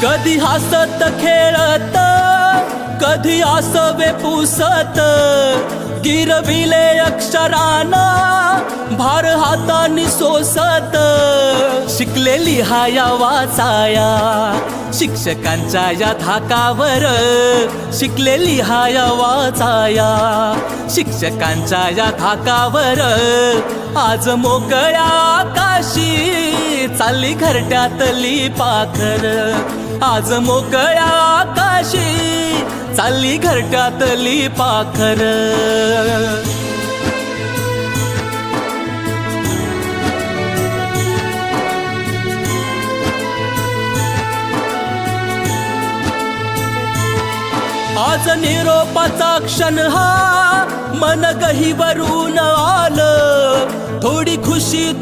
कधी हसत खेळत कधी आसवे पुसत गिरविले अक्षराना भार हातानी सोसत शिकले लिहाया वाचाया शिक्षकांच्या या धाकावर शिकले लिहाया वाचाया शिक्षकांच्या या धाकावर आज मोकळ्या आकाशी चालली घरट्यातली पाखर आज मोकळ्या आकाशी चालली घरट्यातली पाखर आज निरोपाचा क्षण हा मन गहीवरून आलं थोडी खुशी